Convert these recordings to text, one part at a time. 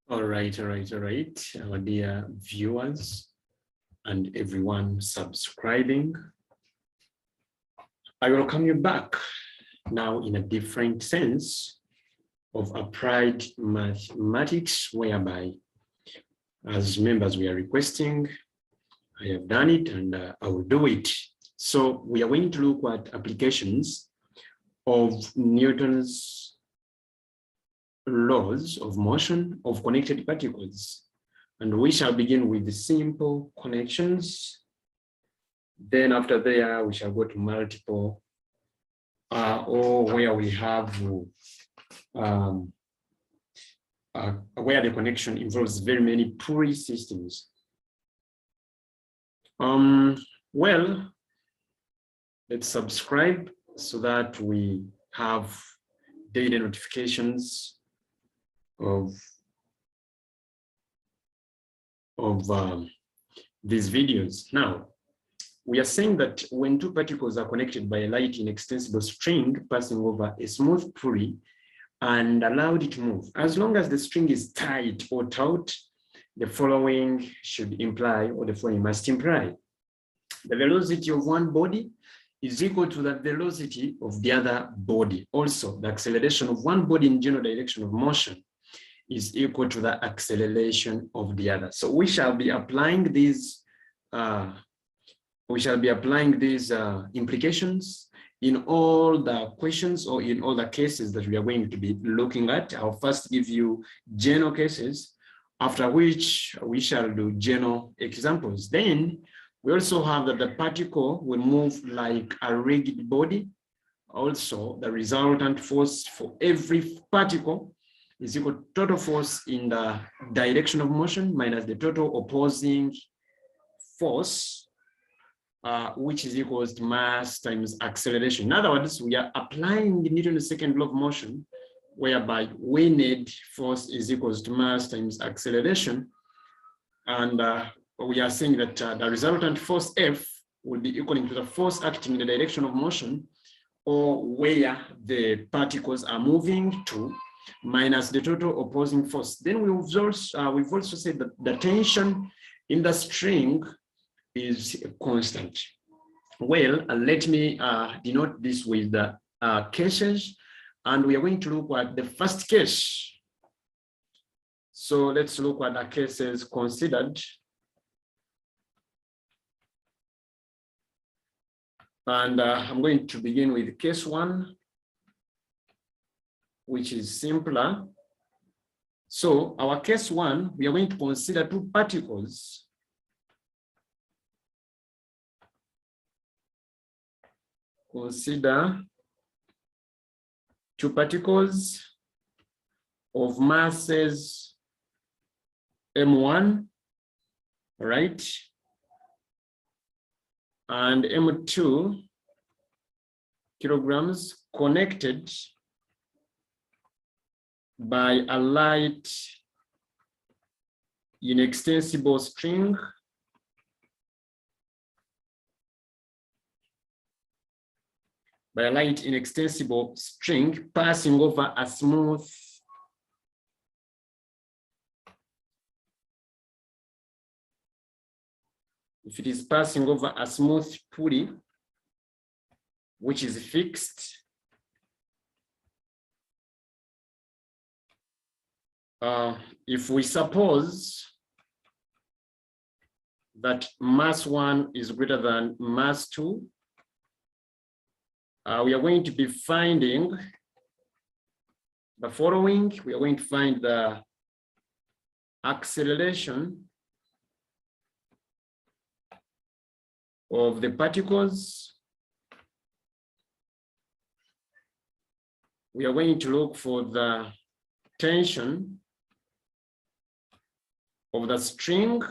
All right, our dear viewers and everyone subscribing. I welcome you back now in a different sense of applied mathematics, whereby as members we are requesting, I have done it and I will do it. So we are going to look at applications of Newton's laws of motion of connected particles. And we shall begin with the simple connections. Then after there, we shall go to multiple, or where we have where the connection involves very many Pulley systems. Well, let's subscribe so that we have daily notifications of these videos. Now, we are saying that when two particles are connected by a light inextensible string passing over a smooth pulley and allowed to move, as long as the string is tight or taut, the following should imply, or the following must imply. The velocity of one body is equal to the velocity of the other body. Also, the acceleration of one body in general direction of motion is equal to the acceleration of the other. So we shall be applying these implications in all the questions or in all the cases that we are going to be looking at. I'll first give you general cases, after which we shall do general examples. Then we also have that the particle will move like a rigid body. Also, the resultant force for every particle is equal to total force in the direction of motion minus the total opposing force, which is equals to mass times acceleration. In other words, we are applying the Newton's second law of motion, whereby we need force is equals to mass times acceleration. And we are saying that the resultant force F will be equaling to the force acting in the direction of motion, or where the particles are moving to, minus the total opposing force. Then we've also said that the tension in the string is constant. Well, let me denote this with the cases, and we are going to look at the first case. So let's look at the cases considered. And I'm going to begin with case 1, which is simpler. So our case 1, we are going to consider two particles of masses M1, right? And M2 kilograms connected by a light inextensible string passing over a smooth pulley, which is fixed, if we suppose that mass 1 is greater than mass 2, we are going to be finding the following. We are going to find the acceleration of the particles. We are going to look for the tension of the string.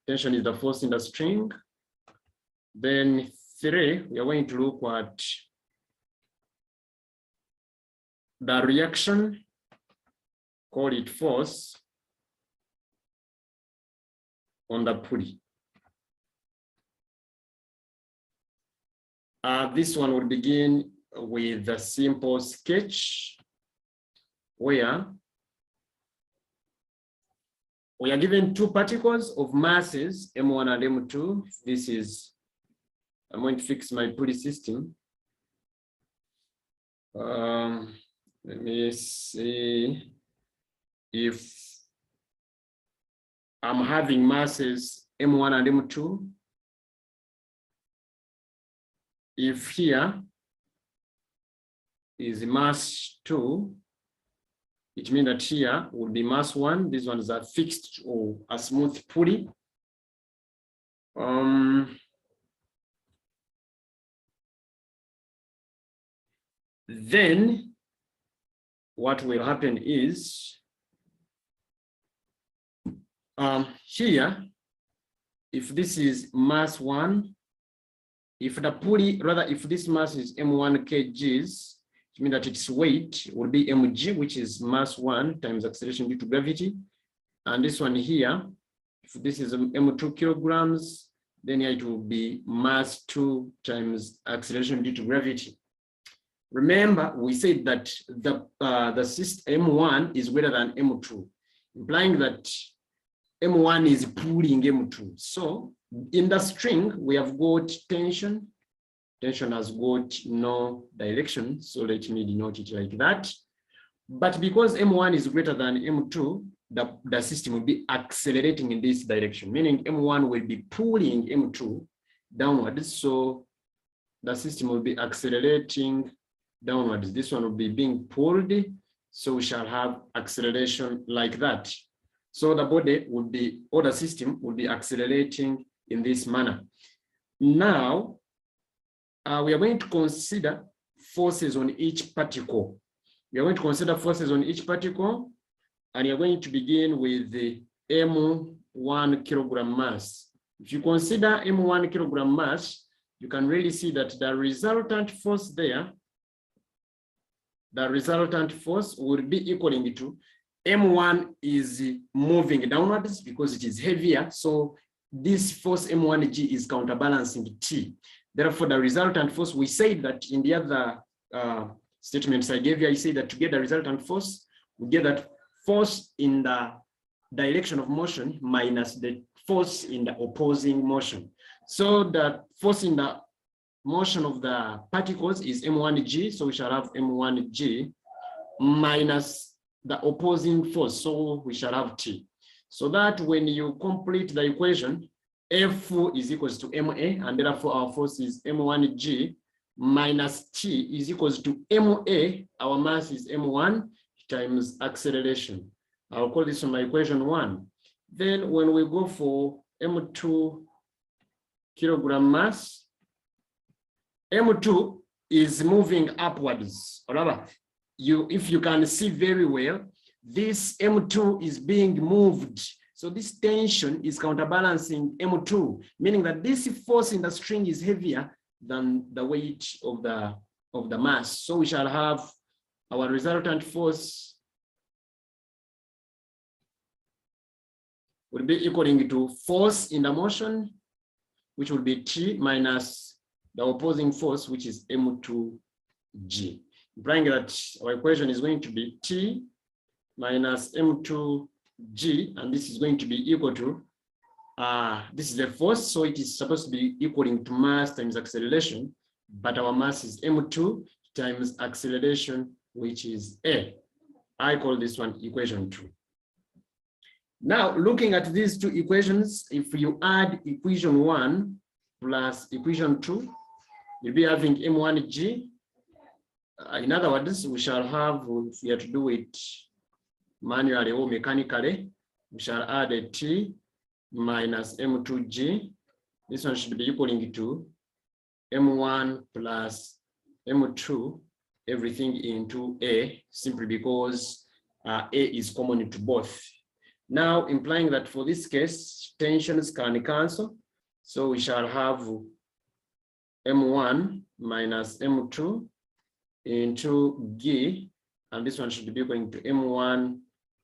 Tension is the force in the string. Then 3, we are going to look at the reaction, call it force, on the pulley. This one will begin with a simple sketch where We are given two particles of masses, M1 and M2. This is, I'm going to fix my Pulley system. Let me see if I'm having masses M1 and M2. If here is mass 2, it means that here will be mass 1. These ones are fixed or a smooth pulley. Then what will happen is here, if this is mass 1, if the pulley, rather if this mass is M1 kgs, it means that its weight will be mg, which is mass 1 times acceleration due to gravity. And this one here, if this is M2 kilograms, then here it will be mass 2 times acceleration due to gravity. Remember, we said that the system M1 is greater than M2, implying that M1 is pulling M2. So in the string, we have got tension. Tension has got no direction. So let me denote it like that. But because M1 is greater than M2, the system will be accelerating in this direction, meaning M1 will be pulling M2 downwards. So the system will be accelerating downwards. This one will be being pulled. So we shall have acceleration like that. So the body would be, or the system would be accelerating in this manner. Now, we are going to consider forces on each particle. We are going to consider forces on each particle, and you're going to begin with the M1 kilogram mass. If you consider M1 kilogram mass, you can really see that the resultant force there, the resultant force will be equaling to M1 is moving downwards because it is heavier. So this force M1G is counterbalancing T. Therefore, the resultant force, we said that in the other statements I gave you, I said that to get the resultant force, we get that force in the direction of motion minus the force in the opposing motion. So the force in the motion of the particles is M1G, so we shall have M1G minus the opposing force, so we shall have T. So that when you complete the equation, F is equals to MA, and therefore our force is M1G minus T is equals to MA, our mass is M1 times acceleration. I'll call this on my equation 1. Then when we go for M2 kilogram mass, M2 is moving upwards. If you can see very well, this M2 is being moved. So this tension is counterbalancing M2, meaning that this force in the string is heavier than the weight of the mass. So we shall have our resultant force will be equaling to force in the motion, which will be T minus the opposing force, which is M2G. Implying that our equation is going to be T minus M2G, and this is going to be equal to, this is the force, so it is supposed to be equaling to mass times acceleration, but our mass is M2 times acceleration, which is A. I call this one equation 2. Now, looking at these two equations, if you add equation 1 plus equation 2, you'll be having M1G. In other words, we shall have, if we have to do it manually or mechanically, we shall add a T minus M2G. This one should be equaling to M1 plus M2, everything into A, simply because A is common to both. Now, implying that for this case, tensions can cancel. So we shall have M1 minus M2 into G, and this one should be going to M1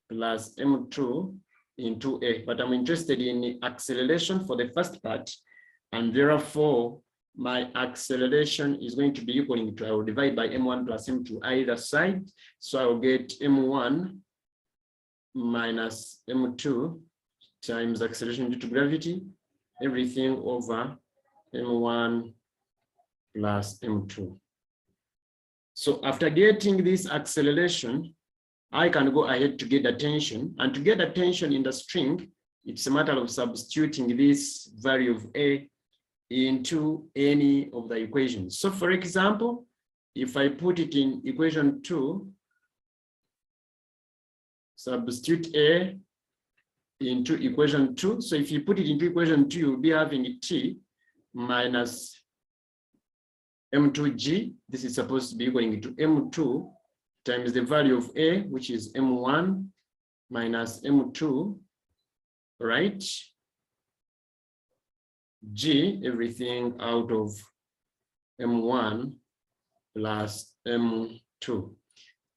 plus M2 into A. But I'm interested in acceleration for the first part, and therefore my acceleration is going to be equaling to, I will divide by M1 plus M2 either side. So I will get M1 minus M2 times acceleration due to gravity, everything over m1 plus m2. So after getting this acceleration, I can go ahead to get the tension, and to get the tension in the string, it's a matter of substituting this value of A into any of the equations. So for example, if I put it in equation 2, substitute A into equation 2. So if you put it into equation 2, you'll be having T minus M2G. This is supposed to be going to M2 times the value of A, which is M1 minus M2, right? G, everything out of M1 plus M2.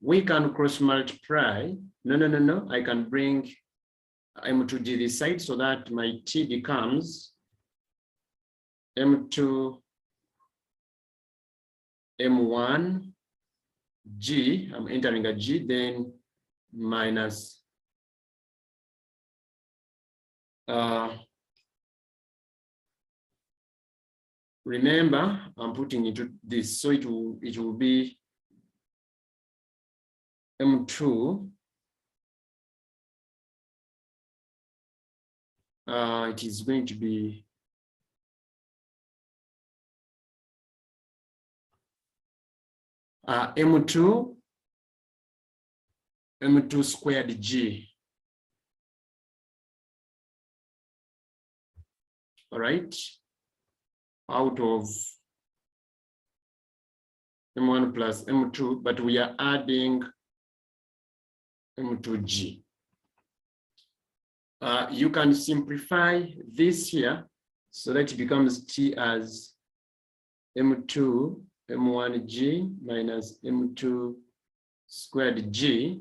We can cross multiply. No. I can bring M2G this side so that my T becomes M2 M1 G, I'm entering a G, then minus remember, I'm putting into this, so it will be M2. It is going to be M2 squared G. All right, out of M1 plus M2, but we are adding M2G. You can simplify this here so that it becomes T as M2 M1G minus M2 squared G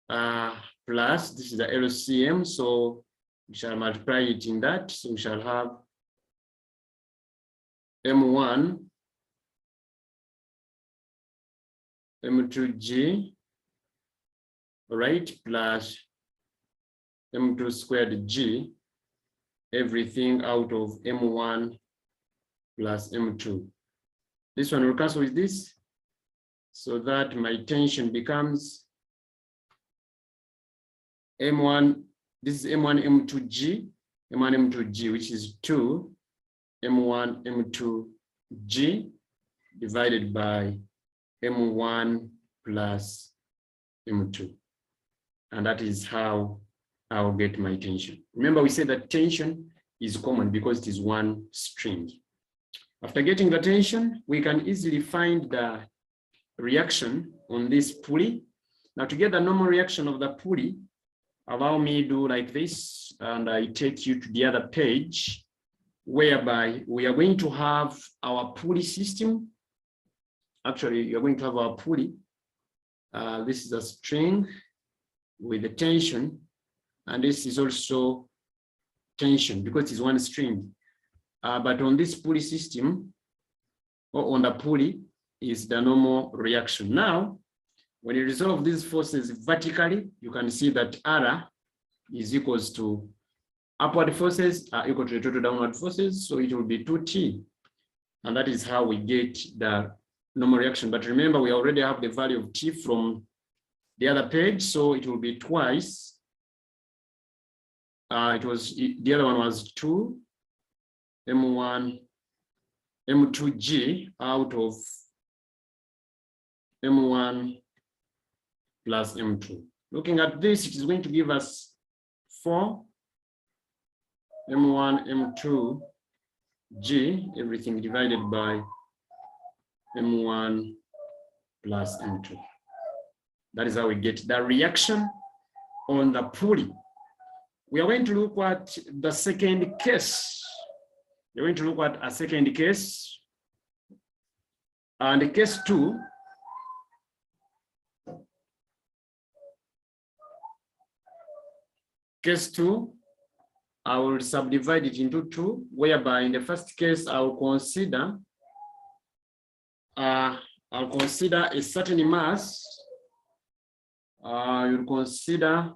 plus, this is the LCM, so we shall multiply it in that. So we shall have M1 M2G, all right, plus M2 squared G, everything out of M1 plus M2. This one will cancel with this, so that my tension becomes M1, this is M1 M2G, M1 M2G, which is 2 M1 M2G divided by M1 plus M2. And that is how I'll get my tension. Remember, we said that tension is common because it is one string. After getting the tension, we can easily find the reaction on this pulley. Now, to get the normal reaction of the pulley, allow me to do like this, and I take you to the other page, whereby we are going to have our pulley system. Actually, you're going to have our pulley. This is a string with the tension, and this is also tension because it's one string. But on this pulley system, or on the pulley, is the normal reaction. Now, when you resolve these forces vertically, you can see that R is equals to upward forces are equal to the total downward forces, so it will be 2T. And that is how we get the normal reaction. But remember, we already have the value of T from the other page, so it will be twice. The other one was 2 M1 M2G out of M1 plus M2. Looking at this, it is going to give us 4 M1 M2G, everything divided by M1 plus M2. That is how we get the reaction on the pulley. We are going to look at the second case. We're going to look at a second case. And case 2. Case 2, I will subdivide it into 2, whereby in the first case, I'll consider a certain mass. You'll consider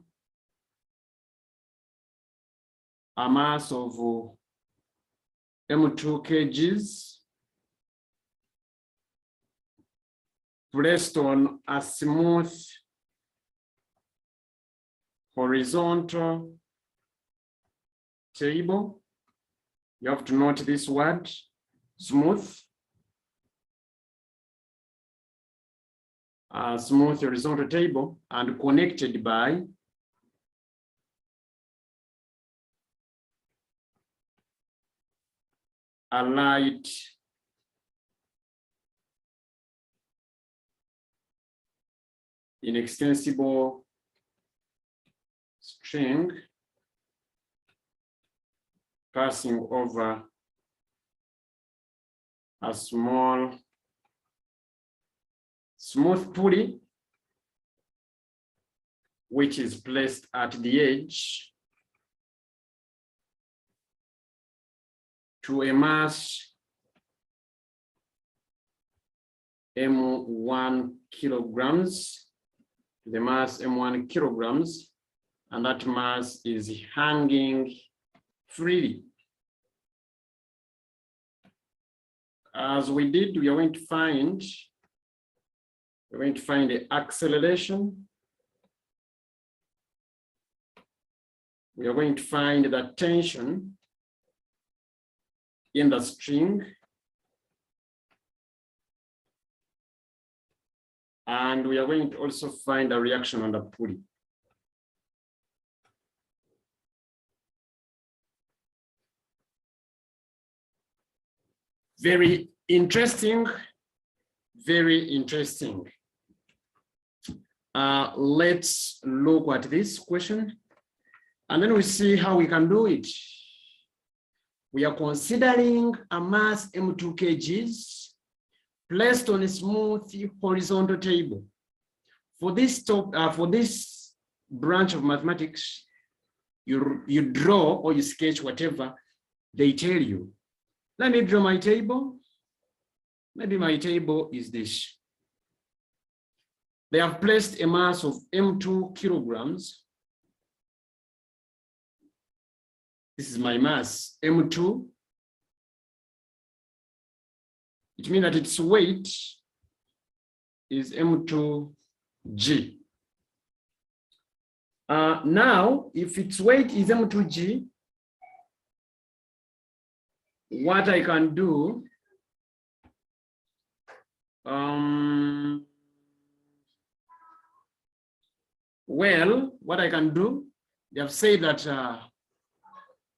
a mass of M2 kgs placed on a smooth horizontal table. You have to note this word, smooth. A smooth horizontal table and connected by a light inextensible string passing over a small smooth pulley, which is placed at the edge to a mass M1 kilograms, the mass M1 kilograms, and that mass is hanging freely. As we did, we are going to find the acceleration. We are going to find the tension in the string. And we are going to also find a reaction on the pulley. Very interesting, very interesting. Let's look at this question, and then we see how we can do it. We are considering a mass M2 kgs placed on a smooth horizontal table. For this branch of mathematics, you draw or you sketch whatever they tell you. Let me draw my table. Maybe my table is this. They have placed a mass of M2 kilograms. This is my mass, M2. It means that its weight is M2G. Now, if its weight is M2G, what I can do, they have said that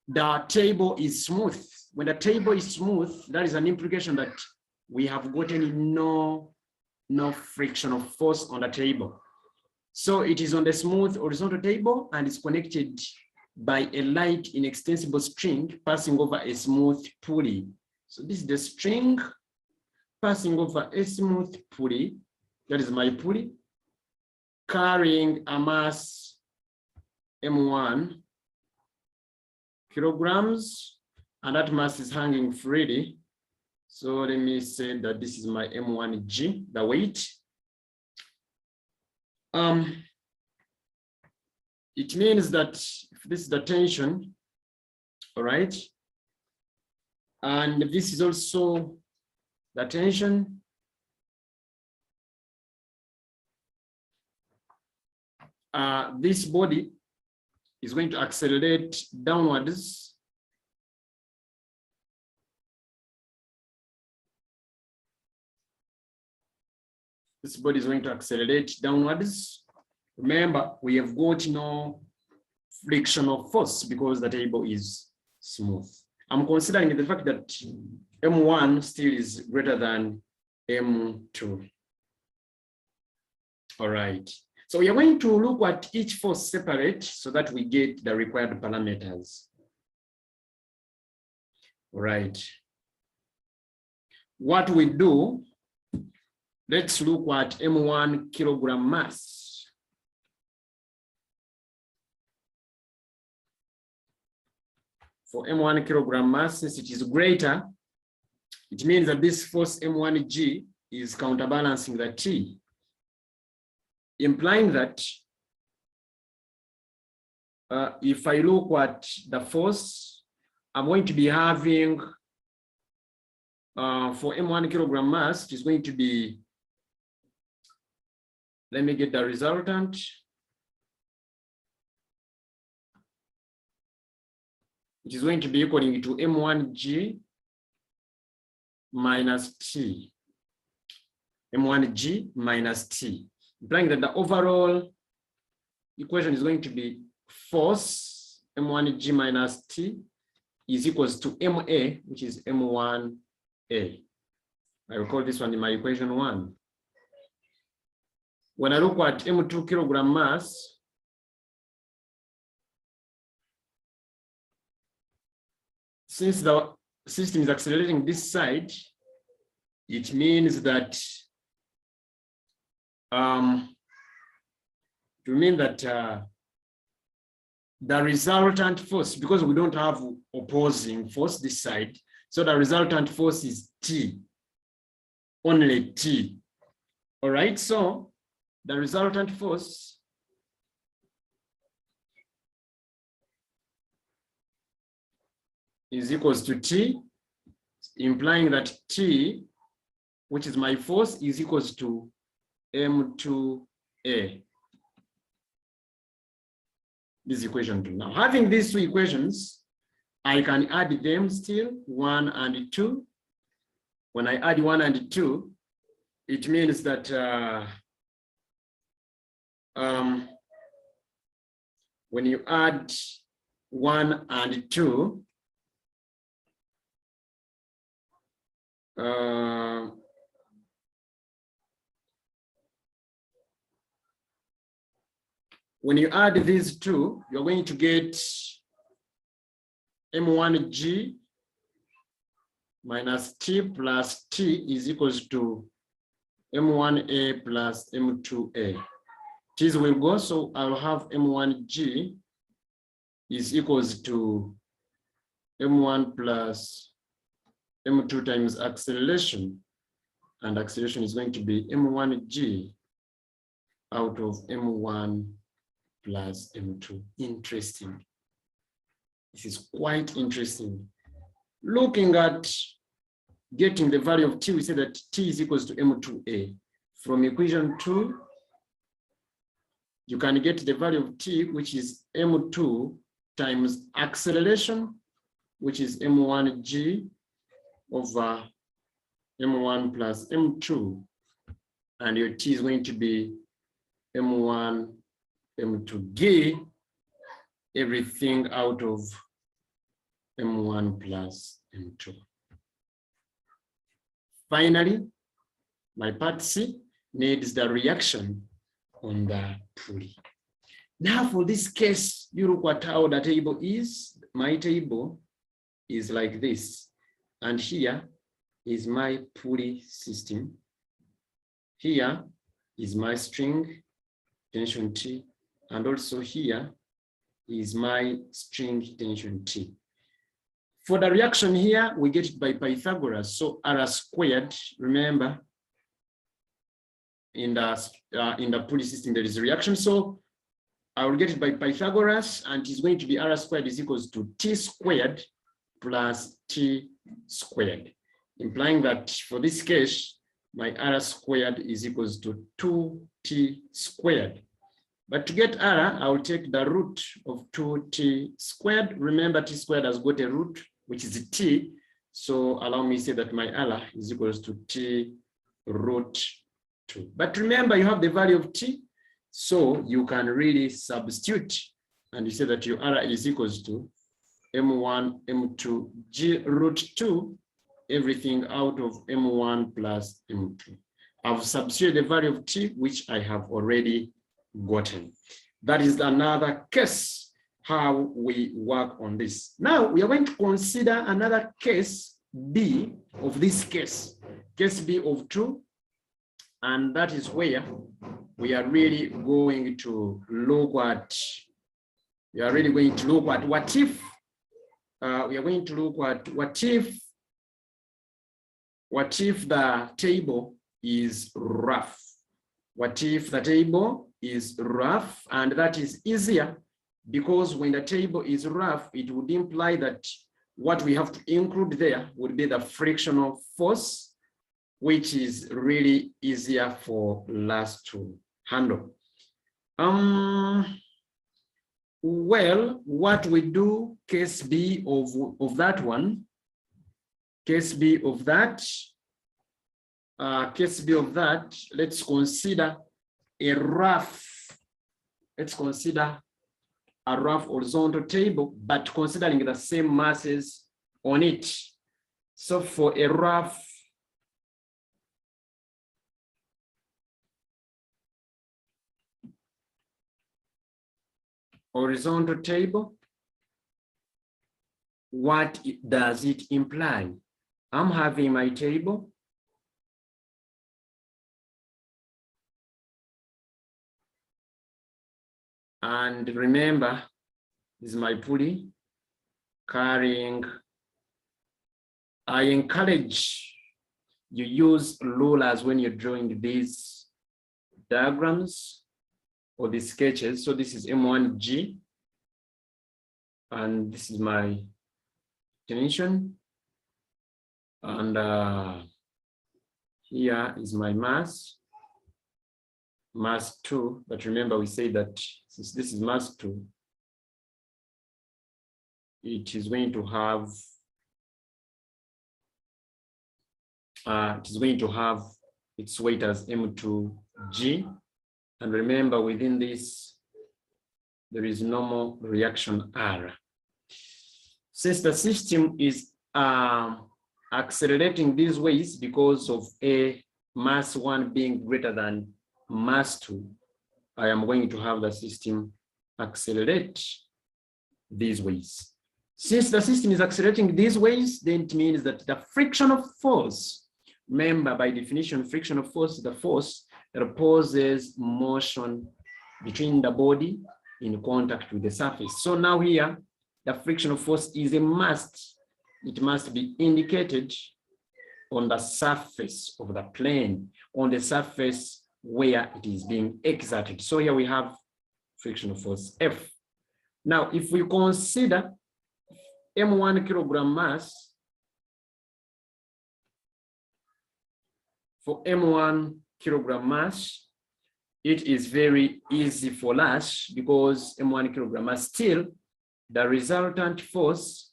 the table is smooth. When the table is smooth, that is an implication that we have gotten no frictional force on the table. So it is on the smooth horizontal table and is connected by a light inextensible string passing over a smooth pulley. So this is the string passing over a smooth pulley. That is my pulley, carrying a mass M1 kilograms, and that mass is hanging freely. So let me say that this is my M1G, the weight. It means that if this is the tension, all right, and this is also the tension, this body is going to accelerate downwards this body is going to accelerate downwards. Remember, we have got no frictional force because the table is smooth. I'm considering the fact that M1 still is greater than M2. All right. So we are going to look at each force separate so that we get the required parameters. All right. What we do, let's look at M1 kilogram mass. For M1 kilogram mass, since it is greater, it means that this force M1G is counterbalancing the T, implying that if I look at the force, I'm going to be having for M1 kilogram mass, it is going to be, let me get the resultant. It is going to be equaling to M1G minus T. M1G minus T, implying that the overall equation is going to be force M1G minus T is equals to MA, which is M1A. I will call this one in my equation 1. When I look at M2 kilogram mass, since the system is accelerating this side, it means that the resultant force, because we don't have opposing force this side, so the resultant force is T, only T. All right, so the resultant force is equals to T, implying that T, which is my force, is equals to M2A. This equation 2. Now, having these two equations, I can add them still, 1 and 2. When I add 1 and 2, it means that when you add 1 and 2, when you add these two, you're going to get M1G minus T plus T is equals to M1A plus M2A. T's will go, so I'll have M1G is equals to M1 plus M2 times acceleration, and acceleration is going to be M1G out of M1 plus M2. Interesting. This is quite interesting. Looking at getting the value of T, we say that T is equals to M2A. From equation 2, you can get the value of T, which is M2 times acceleration, which is M1G over M1 plus M2. And your T is going to be M1, M2, G, everything out of M1 plus M2. Finally, my part C needs the reaction on the pulley. Now for this case, you look at how the table is. My table is like this. And here is my pulley system. Here is my string tension T. And also here is my string tension T. For the reaction here, we get it by Pythagoras. So R squared, remember, in the pulley system, there is a reaction. So I will get it by Pythagoras, and it's going to be R squared is equals to T squared plus T squared, implying that for this case, my R squared is equals to 2T squared. But to get R, I will take the root of 2T squared. Remember, T squared has got a root, which is T. So allow me to say that my R is equals to T root 2. But remember, you have the value of T, so you can really substitute, and you say that your R is equals to M1, M2, G root 2, everything out of M1 plus M2. I've substituted the value of T, which I have already gotten. That is another case how we work on this. Now we are going to consider another case B of this case B of 2, and that is where we are really going to look at. We are really going to look at what if. We are going to look at what if the table is rough. What if the table is rough? And that is easier because when the table is rough, it would imply that what we have to include there would be the frictional force, which is really easier for us to handle. Well, what we do, case B of that one, case B of that, let's consider a rough, horizontal table, but considering the same masses on it. So for a rough horizontal table, what does it imply? I'm having my table. And remember, this is my pulley carrying. I encourage you use rulers when you're drawing these diagrams or these sketches. So this is M1G, and this is my tension. And here is my mass 2. But remember, we say that since this is mass 2, it is going to have its weight as M2G. And remember, within this, there is normal reaction R. Since the system is accelerating these ways because of a mass 1 being greater than mass 2, I am going to have the system accelerate these ways. Since the system is accelerating these ways, then it means that the frictional force, remember by definition, frictional force is the force that opposes motion between the body in contact with the surface. So now here, the frictional force is a must. It must be indicated on the surface of the plane, on the surface where it is being exerted. So here we have frictional force F. Now, if we consider M1 kilogram mass, for M1 kilogram mass, it is very easy for us because M1 kilogram mass, still the resultant force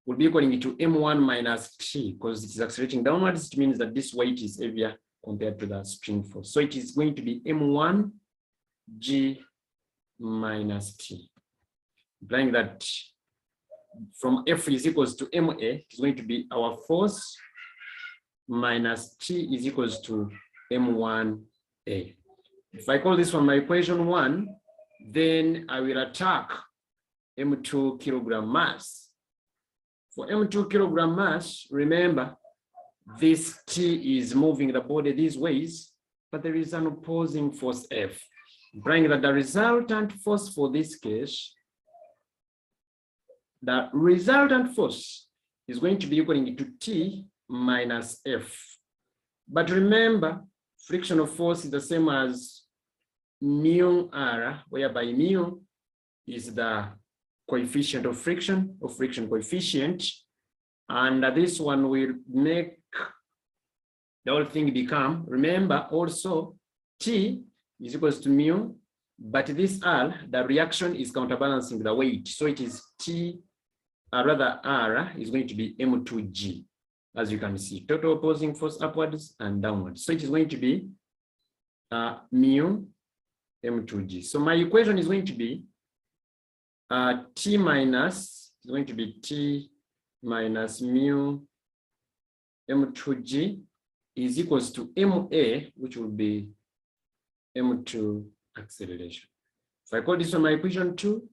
will be equaling to M1 minus T, because it is accelerating downwards. It means that this weight is heavier compared to the spring force. So it is going to be M1 G minus T, implying that from F is equals to MA, it's going to be our force minus T is equals to M1A. If I call this one my equation 1, then I will attack M2 kilogram mass. For M2 kilogram mass, remember, this T is moving the body these ways, but there is an opposing force F, implying that the resultant force for this case, the resultant force is going to be equaling to T minus F. But remember, frictional force is the same as mu R, whereby mu is the coefficient of friction coefficient. And this one will make the whole thing become, remember also, T is equals to mu, but this R, the reaction is counterbalancing the weight. So it is T, rather R is going to be M2G, as you can see, total opposing force upwards and downwards. So it is going to be mu M2G. So my equation is going to be T minus, is going to be T minus mu M2G is equals to MA, which will be M2 acceleration. If I call this one my equation 2,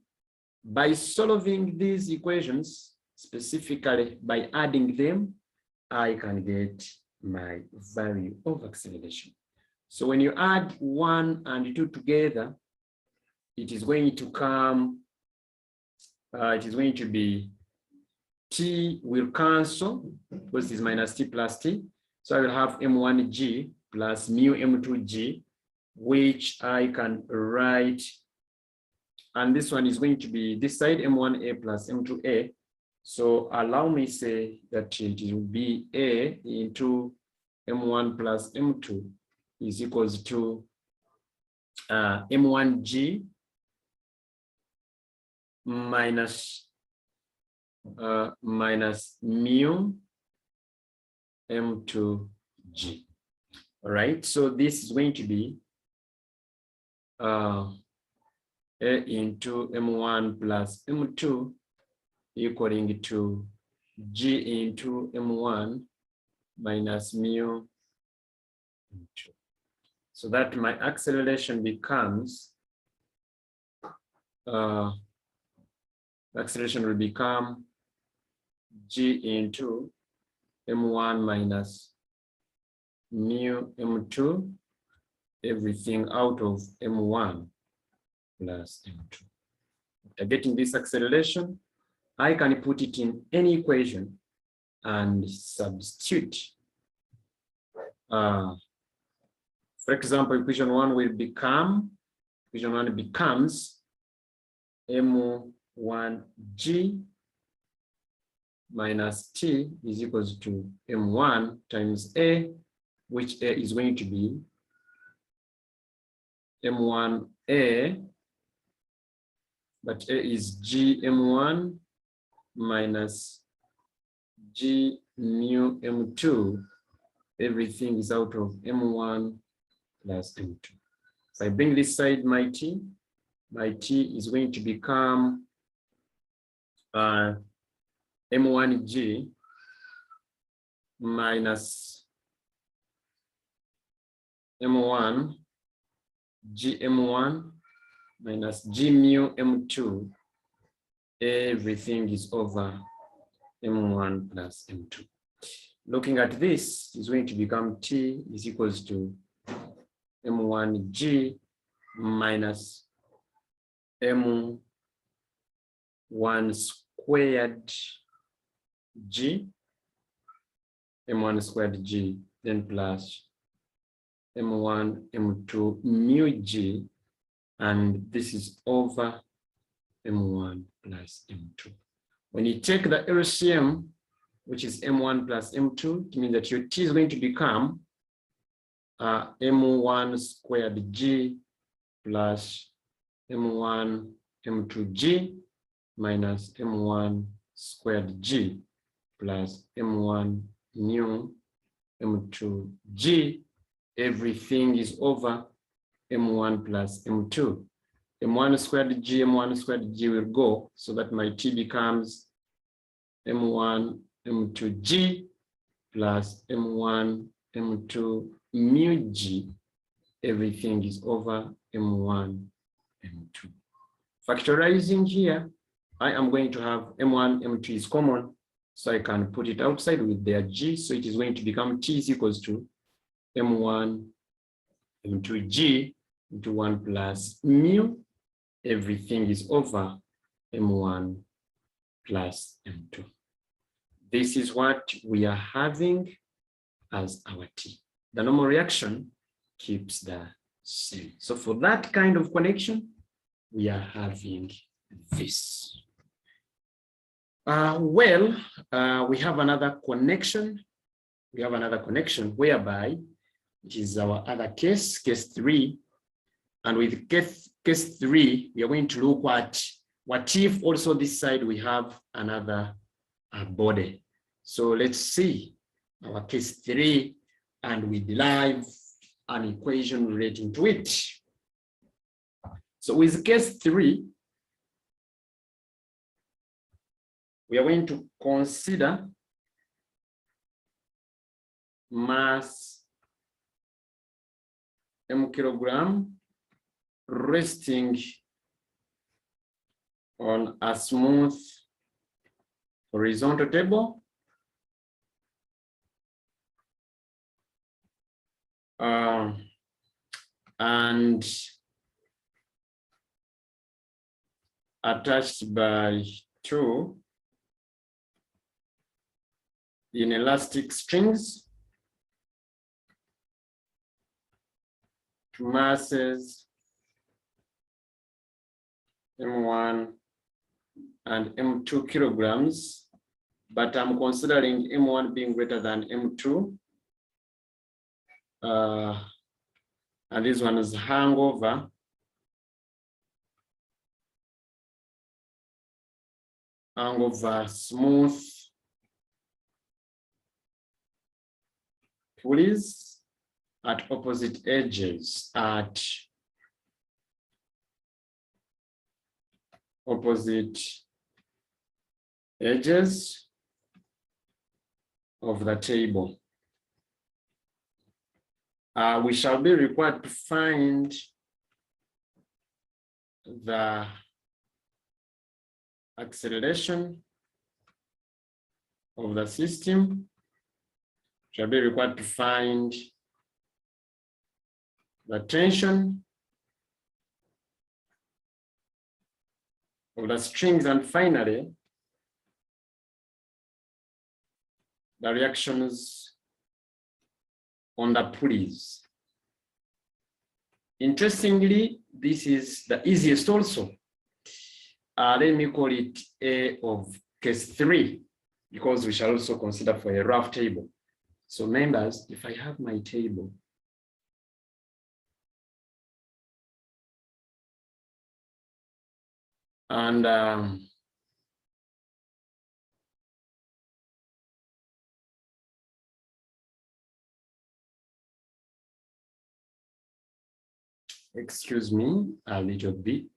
by solving these equations, specifically by adding them, I can get my value of acceleration. So when you add 1 and 2 together, it is going to come, it is going to be T will cancel, because it is minus T plus T. So I will have M1G plus mu M2G which I can write, and this one is going to be this side M1A plus M2A. So allow me say that it will be A into M1 plus M2 is equals to M1G minus mu M2G. All right, so this is going to be A into M1 plus M2 equaling to G into M1 minus mu M2. So that my acceleration becomes, acceleration will become G into M1 minus mu M2, everything out of M1 plus M2. After getting this acceleration, I can put it in any equation and substitute. For example, equation one becomes M1G minus T is equals to M1 times A, which A is going to be M1A, but A is G M1 minus G mu M2. Everything is out of M1 plus M2. If I bring this side my T is going to become M1G minus M1 G M1 minus G mu M2. Everything is over M1 plus M2. Looking at this is going to become T is equals to M1G minus M1 squared G, M1 squared G, then plus M1 M2 mu G, and this is over M1 plus M2. When you take the LCM, which is M1 plus M2, it means that your T is going to become M1 squared G plus M1 M2G minus M1 squared G plus M1 mu M2G. Everything is over M1 plus M2. M1 squared G will go, so that my T becomes M1 M2G plus M1 M2 mu G. Everything is over M1 M2. Factorizing here, I am going to have M1 M2 is common, so I can put it outside with their G. So it is going to become T is equals to M1 M2G into 1 plus mu. Everything is over M1 plus M2. This is what we are having as our T. The normal reaction keeps the same. So for that kind of connection, we are having this. We have another connection. We have another connection whereby it is our other case, case 3. And with case 3, we are going to look at what if also this side we have another body. So let's see our case 3, and we derive an equation relating to it. So with case 3, we are going to consider mass m kilogram resting on a smooth horizontal table and attached by 2 inelastic strings masses M1 and M2 kilograms, but I'm considering M1 being greater than M2. And this one is hangover. Hangover smooth pulleys at opposite edges, at opposite edges of the table. We shall be required to find the acceleration of the system. Shall be required to find the tension of the strings, and finally the reactions on the pulleys. Interestingly, this is the easiest also. Let me call it A of case 3, because we shall also consider for a rough table. So members, if I have my table, and excuse me a little bit.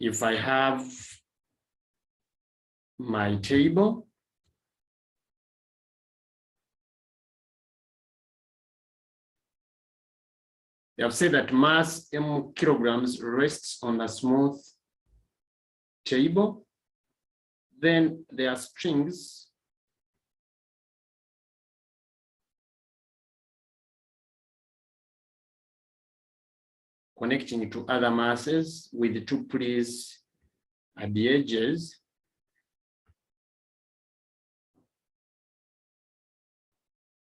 If I have my table, they have said that mass M kilograms rests on a smooth table. Then there are strings connecting to other masses with 2 pulleys at the edges.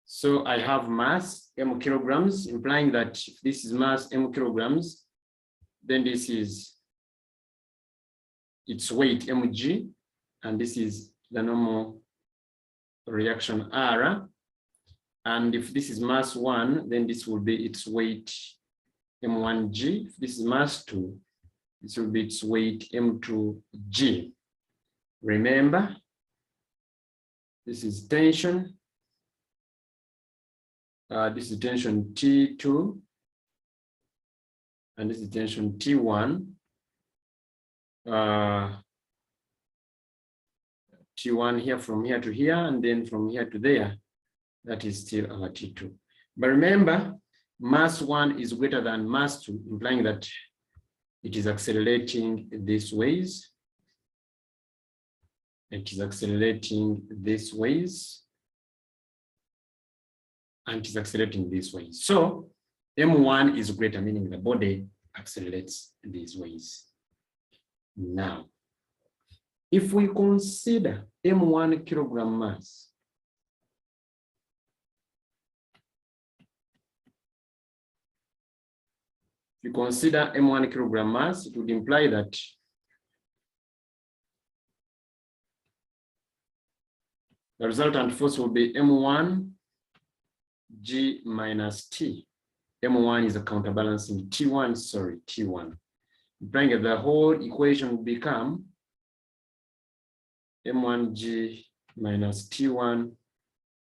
So I have mass M kilograms, implying that if this is mass M kilograms, then this is its weight mg, and this is the normal reaction R. And if this is mass 1, then this will be its weight M1G. If this is mass 2, this will be its weight M2G. Remember, this is tension. This is tension T2, and this is tension T1. T1 here, from here to here, and then from here to there, that is still our T2. But remember, mass 1 is greater than mass 2, implying that it is accelerating this ways. It is accelerating this ways. And it is accelerating this way. So M1 is greater, meaning the body accelerates these ways. Now, if we consider M1 kilogram mass, if you consider M1 kilogram mass, it would imply that the resultant force will be M1 G minus T. M1 is a counterbalancing T1, sorry, T1. Bring it, the whole equation will become M1G minus T1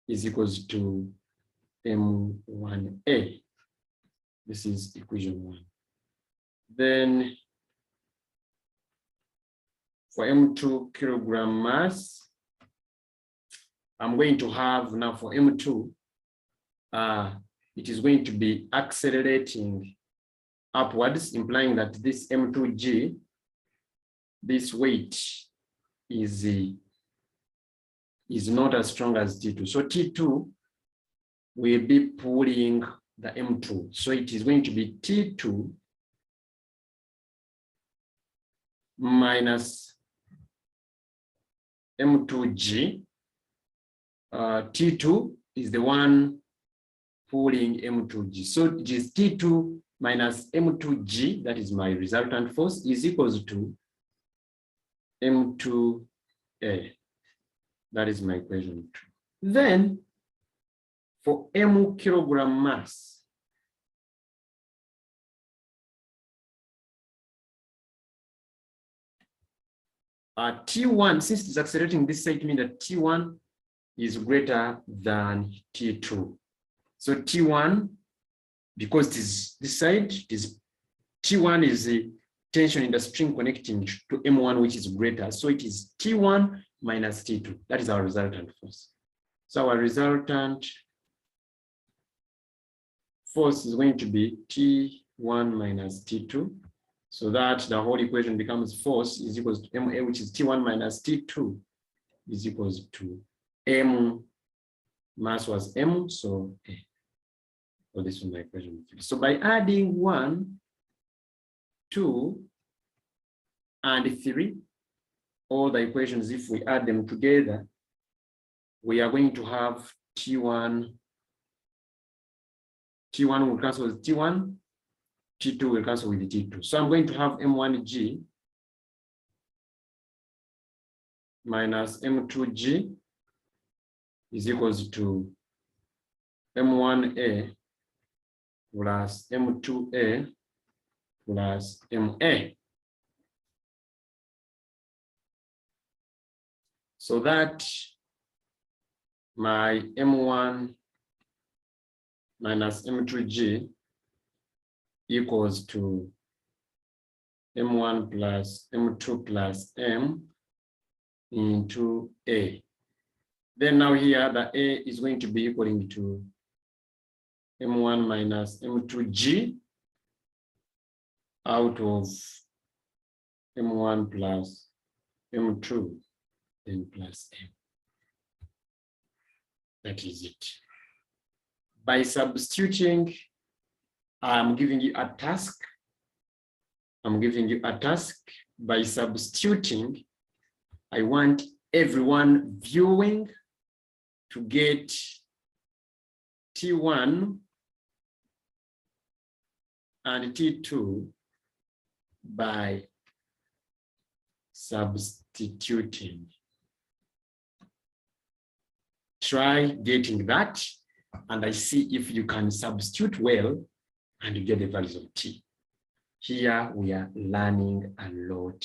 is equals to M1A. This is equation 1. Then for M2 kilogram mass, I'm going to have now for M2, it is going to be accelerating upwards, implying that this M2G, this weight is not as strong as T2. So T2 will be pulling the M2. So it is going to be T2 minus M2G. T2 is the one pulling M2G. So it is T2 minus M2G, that is my resultant force, is equals to M2A. That is my equation 2. Then for M kilogram mass, T1, since it's accelerating this side, means that T1 is greater than T2. So T1, because it is this side, T1 is the tension in the string connecting to M1, which is greater. So it is T1 minus T2. That is our resultant force. So our resultant force is going to be T1 minus T2. So that the whole equation becomes force is equals to MA, which is T1 minus T2 is equals to M. Mass was M, so A. So this is my equation 3. So by adding 1, 2, and 3, all the equations, if we add them together, we are going to have T1 will cancel with T1, T2 will cancel with T2. So I'm going to have M1G minus M2G is equals to M1A plus M2A plus MA. So that my M1 minus M2G equals to M1 plus M2 plus M into A. Then now here the A is going to be equaling to M1 minus M2G out of M1 plus M2 then plus M. That is it. By substituting, I'm giving you a task. By substituting, I want everyone viewing to get T1 and T2 by substituting. Try getting that, and I see if you can substitute well and you get the values of T. Here we are learning a lot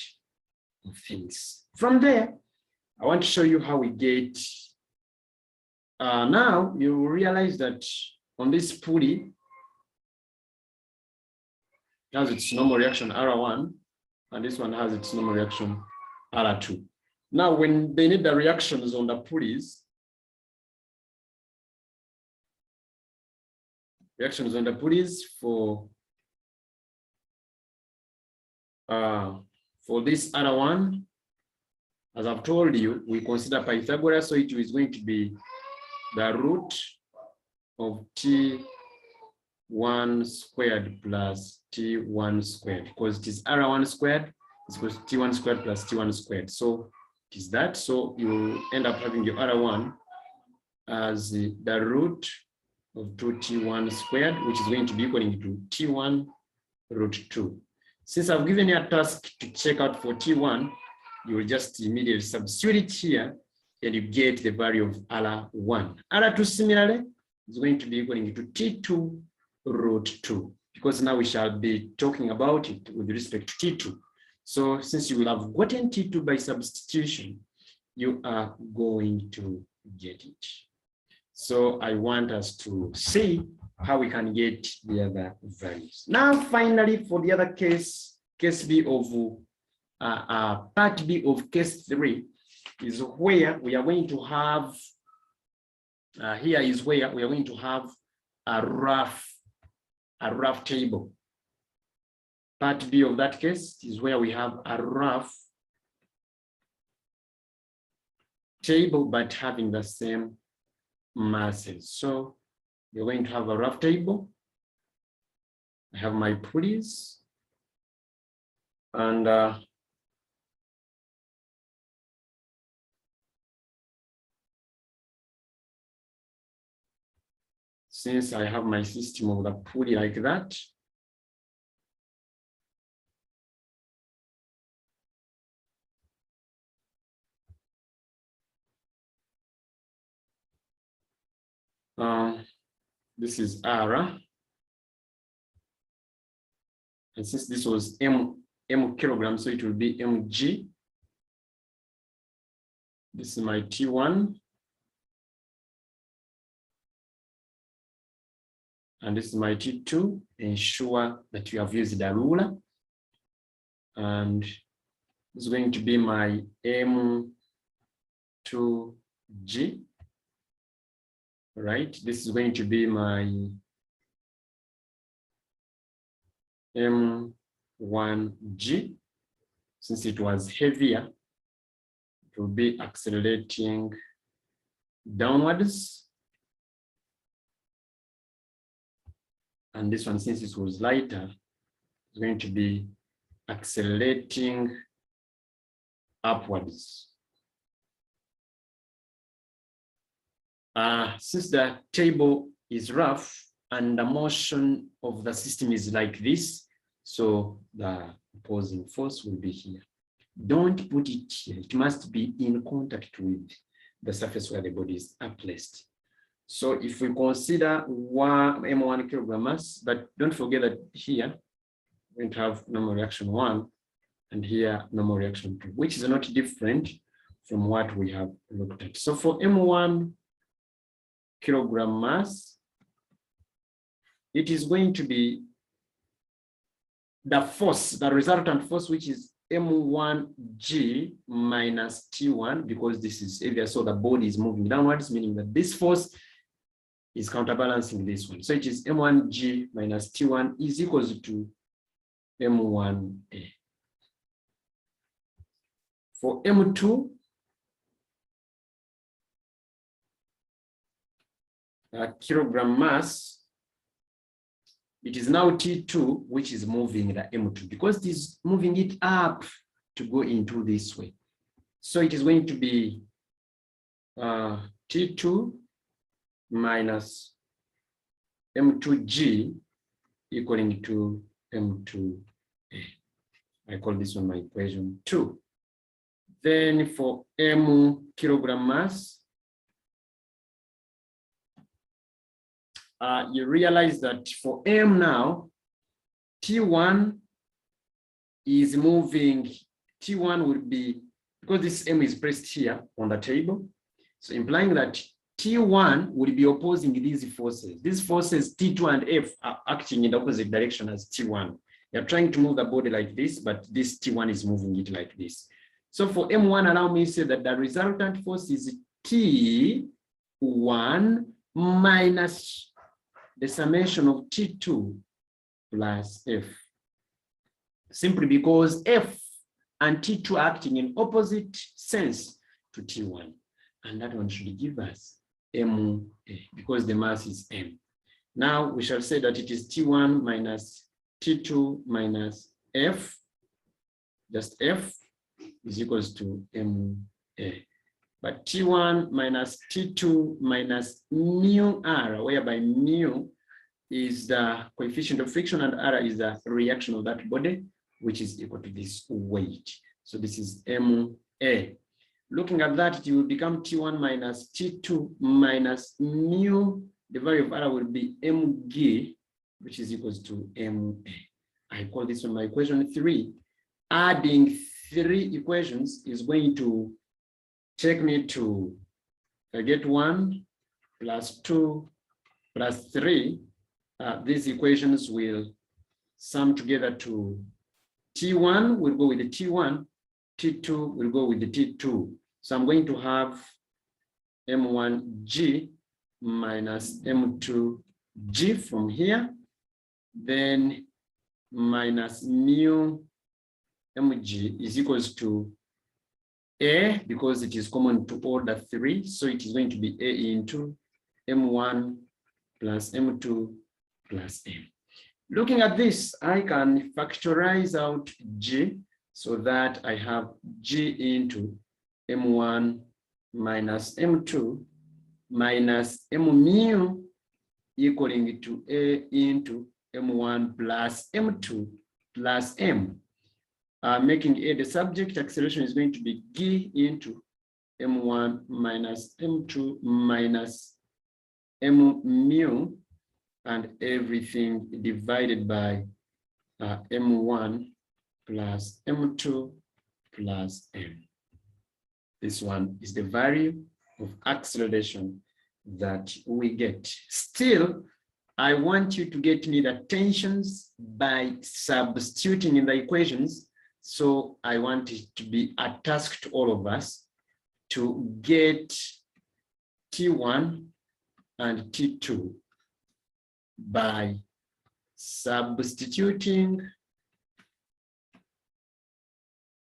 of things. From there, I want to show you how we get. Now you will realize that on this pulley, it has its normal reaction R1, and this one has its normal reaction R2. Now, when they need the reactions on the pulleys, for this R1, as I've told you, we consider Pythagoras, so it is going to be the root of T1 squared plus T1 squared, because it is R1 squared is equal to T1 squared plus T1 squared. So it is that. So you end up having your R1 as the root of 2T1 squared, which is going to be equaling to T1 root 2. Since I've given you a task to check out for T1, you will just immediately substitute it here and you get the value of R1. R2 similarly is going to be equaling to T2 root 2, because now we shall be talking about it with respect to T2. So since you will have gotten T2 by substitution, you are going to get it. So I want us to see how we can get the other values. Now, finally, for the other case B of part B of case 3 is where we are going to have, here is where we are going to have a rough table. Part B of that case is where we have a rough table, but having the same masses. So you're going to have a rough table. I have my pulleys, and since I have my system of the Pulley like that, this is R, and since this was m kilograms, so it will be mg. This is my T1, and this is my T2. Ensure that you have used a ruler, and this is going to be my M2G. Right, this is going to be my M1G. Since it was heavier, it will be accelerating downwards. And this one, since it was lighter, is going to be accelerating upwards. Since the table is rough and the motion of the system is like this, so the opposing force will be here. Don't put it here. It must be in contact with the surface where the bodies are placed. So if we consider M1 kilogram mass, but don't forget that here we're going to have normal reaction 1 and here normal reaction 2, which is not different from what we have looked at. So for M1 kilogram mass, it is going to be the force, the resultant force, which is M1G minus T1, because this is heavier, so the body is moving downwards, meaning that this force is counterbalancing this one. So it is M1G minus T1 is equals to M1A. For M2, kilogram mass, it is now T2, which is moving the M2, because it is moving it up to go into this way. So it is going to be T2 minus M2G equaling to M2A. I call this one my equation 2. Then for M kilogram mass, you realize that for M now, T1 is moving, T1 will be, because this M is placed here on the table, so implying that T1 will be opposing these forces. These forces, T2 and F, are acting in the opposite direction as T1. You're trying to move the body like this, but this T1 is moving it like this. So for M1, allow me to say that the resultant force is T1 minus the summation of T2 plus F. Simply because F and T2 are acting in opposite sense to T1. And that one should give us MA, because the mass is M. Now we shall say that it is T1 minus T2 minus F, just F, is equals to MA. But T1 minus T2 minus mu R, whereby mu is the coefficient of friction and R is the reaction of that body, which is equal to this weight. So this is MA. Looking at that, it will become T1 minus T2 minus mu. The value of R will be mg, which is equals to MA. I call this one my equation 3. Adding 3 equations is going to take me to, I get 1 plus 2 plus 3. These equations will sum together to T1 will go with the T1, T2 will go with the T2. So I'm going to have M1G minus M2G from here, then minus mu mg is equals to A, because it is common to all the 3. So it is going to be A into M1 plus M2 plus M. Looking at this, I can factorize out G so that I have G into M1 minus M2 minus M mu equaling to A into M1 plus M2 plus M. Making A the subject, acceleration is going to be G into M1 minus M2 minus M mu, and everything divided by M1 plus M2 plus M. This one is the value of acceleration that we get. Still, I want you to get me the tensions by substituting in the equations. So I want it to be a task to all of us to get T1 and T2 by substituting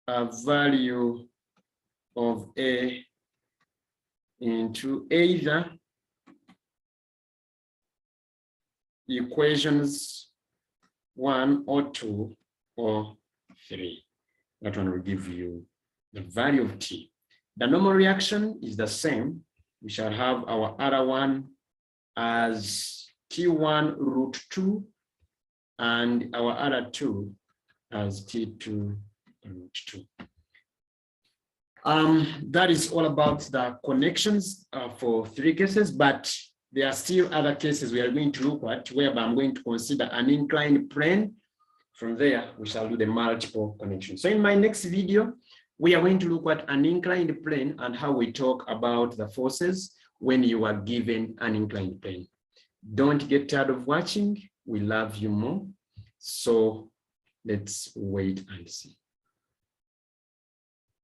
a value of A into either equations 1 or 2 or 3. That one will give you the value of T. The normal reaction is the same. We shall have our other one as T1 root 2 and our other 2 as T2 root 2. That is all about the connections for 3 cases, but there are still other cases we are going to look at, whereby I'm going to consider an inclined plane. From there, we shall do the multiple connections. So in my next video, we are going to look at an inclined plane and how we talk about the forces when you are given an inclined plane. Don't get tired of watching. We love you more. So let's wait and see.